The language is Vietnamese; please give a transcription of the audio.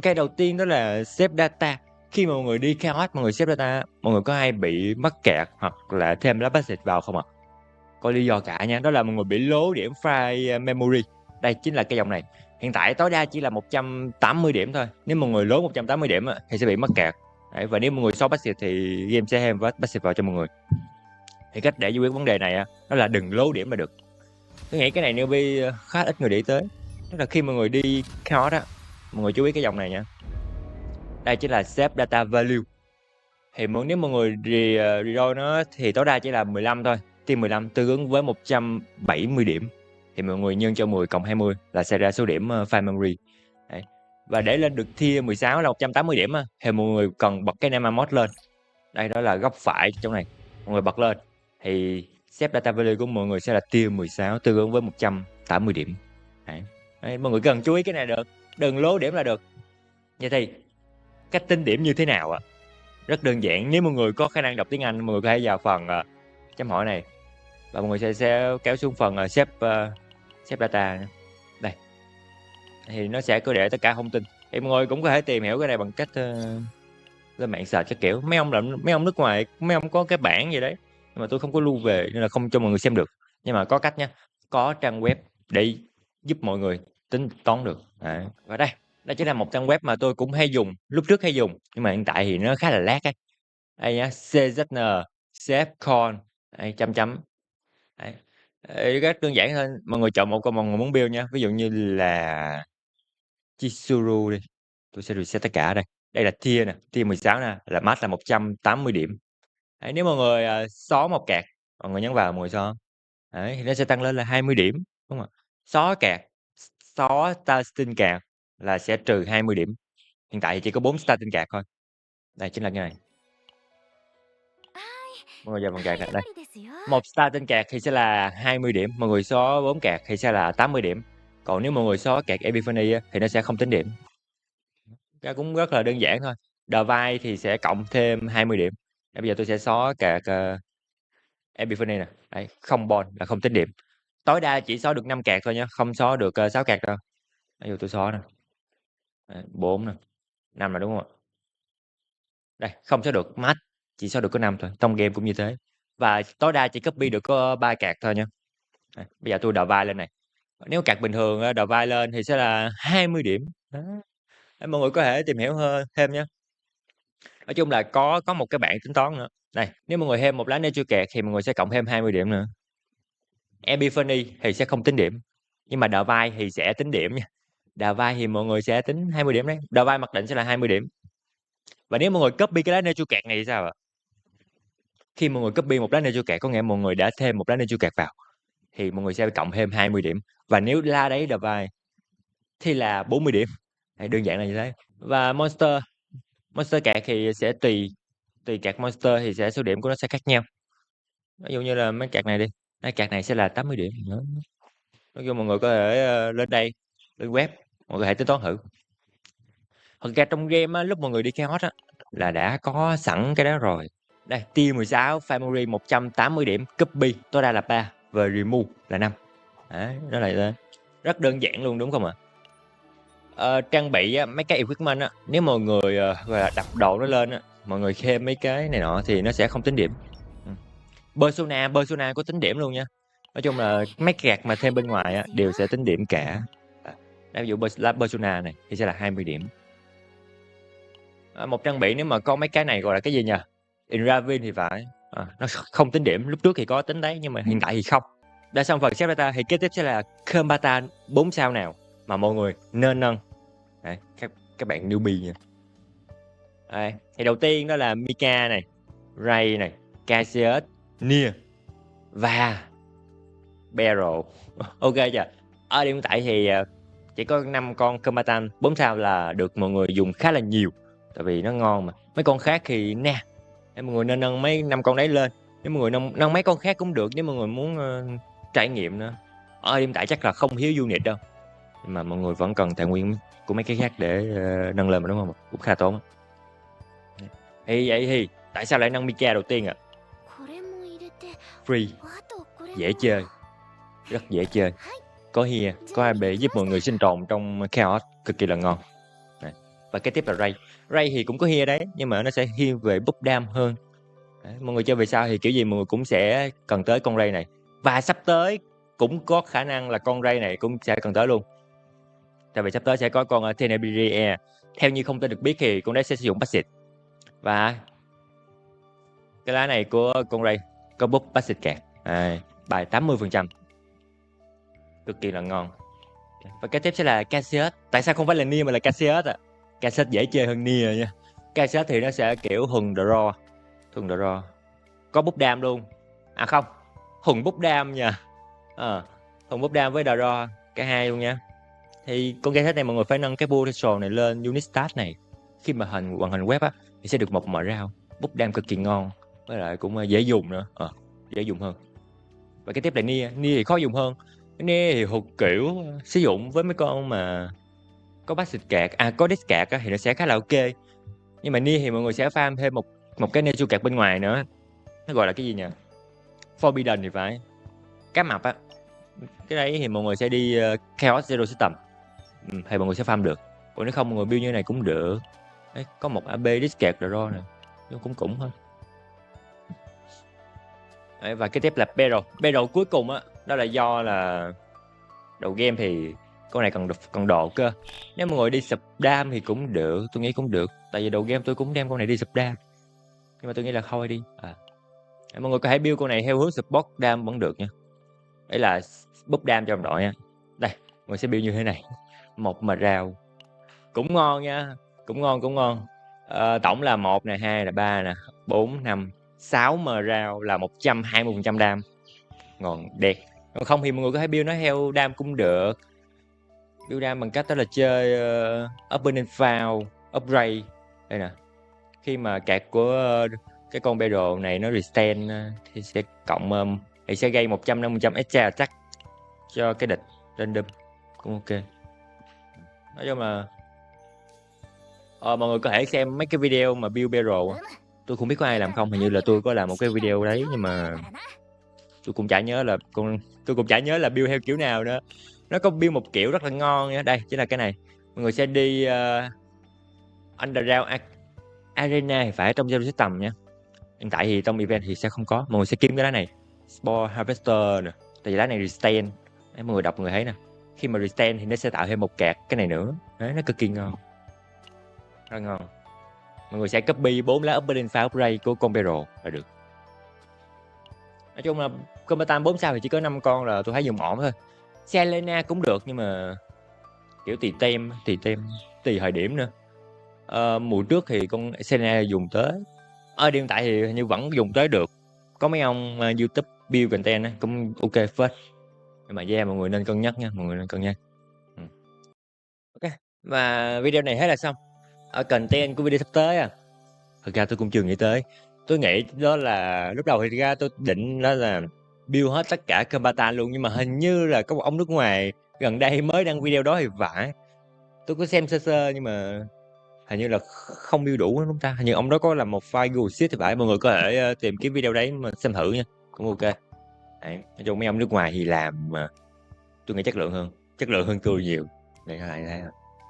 Cái đầu tiên đó là save data. Khi mà mọi người đi chaos, mọi người save data, mọi người có hay bị mắc kẹt hoặc là thêm lá passage vào không ạ? Có lý do cả nha, đó là mọi người bị lố điểm file memory. Đây chính là cái dòng này. Hiện tại tối đa chỉ là 180 điểm thôi. Nếu mọi người lố 180 điểm thì sẽ bị mắc kẹt. Đấy, và nếu mọi người xóa passage thì game sẽ thêm passage vào cho mọi người. Thì cách để giải quyết vấn đề này đó là đừng lố điểm là được. Tôi nghĩ cái này newbie khá ít người để ý tới. Đó là khi mọi người đi chaos á, mọi người chú ý cái dòng này nha. Đây chính là save data value. Thì nếu mọi người reroll nó thì tối đa chỉ là 15 thôi. Team 15 tương ứng với 170 điểm. Thì mọi người nhân cho 10 cộng 20 là sẽ ra số điểm file memory. Đấy. Và để lên được tier 16 là 180 điểm thì mọi người cần bật cái Nema mod lên. Đây đó là góc phải trong này. Mọi người bật lên thì save data value của mọi người sẽ là tier 16 tương ứng với 180 điểm. Đấy, mọi người cần chú ý cái này được, đừng lố điểm là được. Vậy thì cách tính điểm như thế nào ạ? Rất đơn giản, nếu mọi người có khả năng đọc tiếng Anh, mọi người có thể vào phần chấm hỏi này và mọi người sẽ kéo xuống phần save data. Đây thì nó sẽ có để tất cả thông tin. Thì mọi người cũng có thể tìm hiểu cái này bằng cách lên mạng search các kiểu. Mấy ông nước ngoài, mấy ông có cái bảng gì đấy nhưng mà tôi không có lưu về nên là không cho mọi người xem được. Nhưng mà có cách nha, có trang web để giúp mọi người tính toán được. Và đây chính là một trang web mà tôi cũng hay dùng, lúc trước hay dùng nhưng mà hiện tại thì nó khá là lag ấy. Đây nhá, CZN Safecon chấm chấm. Đấy. Rất đơn giản thôi, mọi người chọn một con mọi người muốn build nha, ví dụ như là Chizuru đi, tôi sẽ reset tất cả đây. Đây là tier nè, tier 16 nè, là max là 180 điểm. Đấy, nếu mọi người xóa một card, mọi người nhấn vào mọi người xóa. Đấy, thì nó sẽ tăng lên là 20 điểm, đúng không ạ? Xóa card, xóa starting card là sẽ trừ 20 điểm. Hiện tại thì chỉ có 4 starting card thôi. Đây chính là cái này. Mọi người vào phần card này, đây. Một starting card thì sẽ là 20 điểm, mọi người xóa 4 card thì sẽ là 80 điểm. Còn nếu mọi người xóa card Epiphany thì nó sẽ không tính điểm. Cái cũng rất là đơn giản thôi. Divide thì sẽ cộng thêm 20 điểm. Bây giờ tôi sẽ xóa card Epiphany nè. Đấy, không bond là không tính điểm. Tối đa chỉ xóa được 5 card thôi nhé, không xóa được 6 card đâu. Ví dụ tôi xóa nè. 4 nè. 5 là đúng không ạ? Đây, không xóa được max, chỉ xóa được có 5 thôi. Trong game cũng như thế. Và tối đa chỉ copy được có 3 card thôi nha. Bây giờ tôi divide lên này. Nếu card bình thường divide lên thì sẽ là 20 điểm. Đó. Mọi người có thể tìm hiểu thêm nhé. Nói chung là có một cái bảng tính toán nữa. Này, nếu mọi người thêm một lá nature card thì mọi người sẽ cộng thêm 20 điểm nữa. Epiphany thì sẽ không tính điểm. Nhưng mà Divide thì sẽ tính điểm nha. Divide thì mọi người sẽ tính 20 điểm đấy. Divide mặc định sẽ là 20 điểm. Và nếu mọi người copy cái lá nature card này thì sao ạ? Khi mọi người copy một lá nature card có nghĩa mọi người đã thêm một lá nature card vào thì mọi người sẽ cộng thêm 20 điểm. Và nếu lá đấy Divide thì là 40 điểm. Đơn giản là như thế. Và monster card thì sẽ tùy card monster thì sẽ số điểm của nó sẽ khác nhau. Ví dụ như là mấy card này đi, mấy card này sẽ là 80 điểm nữa. Nói chung mọi người có thể lên đây, lên web, mọi người có thể tính toán thử. Thật ra trong game lúc mọi người đi chaos là đã có sẵn cái đó rồi. Đây, tier 16 Family 180 điểm, copy tối đa là 3 và remove là 5. Đấy, đó là rất đơn giản luôn đúng không ạ? Trang bị mấy cái equipment nếu mọi người gọi là đập đồ nó lên mọi người thêm mấy cái này nọ thì nó sẽ không tính điểm. Persona có tính điểm luôn nha. Nói chung là mấy card mà thêm bên ngoài đều sẽ tính điểm cả. Ví dụ Persona này thì sẽ là 20 điểm. Một trang bị nếu mà có mấy cái này gọi là cái gì nhỉ? Inravin thì phải. Nó không tính điểm, lúc trước thì có tính đấy nhưng mà hiện tại thì không. Đã xong phần xếp data thì kế tiếp sẽ là Combatan 4 sao nào mà mọi người nên nâng. Đấy, các bạn newbie nha. Đây, thì đầu tiên đó là Mika này, Ray này, Cassius, Nia và Beryl. Ok chưa? Ở điểm hiện tại thì chỉ có 5 con Combatan 4 sao là được mọi người dùng khá là nhiều. Tại vì nó ngon mà. Mấy con khác thì nè, mọi người nên nâng mấy 5 con đấy lên. Nếu mọi người nâng mấy con khác cũng được nếu mọi người muốn trải nghiệm nữa. Ở điểm tại chắc là không thiếu unit đâu. Nhưng mà mọi người vẫn cần tài nguyên của mấy cái khác để nâng lên mà đúng không? Cũng khá tốn. Thì vậy thì tại sao lại nâng Mika đầu tiên ạ? Free, dễ chơi, rất dễ chơi. Có Hia, có AB giúp mọi người sinh tồn trong chaos cực kỳ là ngon. Này. Và cái tiếp là Ray. Ray thì cũng có heal đấy, nhưng mà nó sẽ heal về búp đam hơn. Đấy, mọi người chơi về sau thì kiểu gì mọi người cũng sẽ cần tới con Ray này. Và sắp tới cũng có khả năng là con Ray này cũng sẽ cần tới luôn. Tại vì sắp tới sẽ có con Tenebrae. Theo như không thể được biết thì con đấy sẽ sử dụng passive. Và cái lá này của con Ray có buff passive kẹt. Bài 80%. Cực kỳ là ngon. Và cái tiếp sẽ là Cassius. Tại sao không phải là Nia mà là Cassius à? Cassius dễ chơi hơn Nia nha. Cassius thì nó sẽ kiểu thuần draw. Thuần draw. Có búp đam luôn. À không, thuần búp đam nha. Thuần búp đam với draw, cả hai luôn nha. Thì con Cassius này mọi người phải nâng cái potential này lên unit stat này. Khi mà hoàn thành web á thì sẽ được một mở rau. Búp đam cực kỳ ngon. Với lại cũng dễ dùng nữa. Dễ dùng hơn. Và cái tiếp là Nia. Nia thì khó dùng hơn. Nia thì hụt kiểu sử dụng với mấy con mà có passive kẹt, có dex kẹt thì nó sẽ khá là ok. Nhưng mà Nia thì mọi người sẽ farm thêm một cái nature kẹt bên ngoài nữa. Nó gọi là cái gì nhỉ? Forbidden thì phải. Cá mập á. Cái đấy thì mọi người sẽ đi Chaos Zero System. Thì mọi người sẽ farm được. Còn nếu không mọi người build như này cũng được. Đấy, có một AB dex kẹt rồi nè. Nhưng cũng thôi. Đấy, và cái tiếp là Peril. Peril cuối cùng á, đó là do là đầu game thì con này còn độ cơ. Nếu mọi người đi sub đam thì cũng được, tôi nghĩ cũng được. Tại vì đầu game tôi cũng đem con này đi sub đam. Nhưng mà tôi nghĩ là thôi đi. Mọi người có thể build con này theo hướng support đam vẫn được nha. Đấy là búp đam cho đồng đội nha. Đây, mọi người sẽ build như thế này. Một mà rào. Cũng ngon nha. Cũng ngon. Tổng là 1 nè, 2 là 3 nè, 4, 5, 6 mà rào là 120% đam. Ngon, đẹp. Còn không thì mọi người có thể build nó theo đam cũng được. Build đam bằng cách đó là chơi Opponent Foul, Upgrade. Đây nè. Khi mà card của cái con Battle này nó restand thì sẽ cộng thì sẽ gây 150% extra attack cho cái địch random. Cũng ok. Nói chung là mọi người có thể xem mấy cái video mà build Battle. Tôi không biết có ai làm không, hình như là tôi có làm một cái video đấy, nhưng mà tôi cũng chả nhớ là build theo kiểu nào nữa. Nó có build một kiểu rất là ngon nha. Đây chính là cái này. Mọi người sẽ đi Underground Arena thì phải, trong Zero System nha. Hiện tại thì trong event thì sẽ không có. Mọi người sẽ kiếm cái lá này, Spore Harvester nè. Tại vì lá này restand. Đấy, mọi người đọc mọi người thấy nè. Khi mà restand thì nó sẽ tạo thêm một card cái này nữa. Đấy, nó cực kỳ ngon. Rất ngon. Mọi người sẽ copy 4 lá Opponent Foul Upgrade của con Peril là được. Nói chung là Combatant 4 sao thì chỉ có 5 con là tôi thấy dùng ổn thôi. Selena cũng được, nhưng mà kiểu tùy thời điểm nữa. Mùa trước thì con Selena dùng tới. Hiện tại thì hình như vẫn dùng tới được. Có mấy ông YouTube build content cũng ok phết. Nhưng mà mọi người nên cân nhắc nha, Ok, và video này hết là xong. Ở content của video sắp tới thực ra tôi cũng chưa nghĩ tới. Tôi nghĩ đó là lúc đầu thì ra tôi định đó là build hết tất cả combatant luôn, nhưng mà hình như là có một ông nước ngoài gần đây mới đăng video đó thì phải. Tôi có xem sơ nhưng mà hình như là không build đủ đúng ta. Hình như ông đó có làm một file Google Sheet thì phải. Mọi người có thể tìm kiếm video đấy mà xem thử nha, cũng ok. Đấy, nói chung mấy ông nước ngoài thì làm mà tôi nghĩ chất lượng hơn tôi nhiều. Để các bạn thấy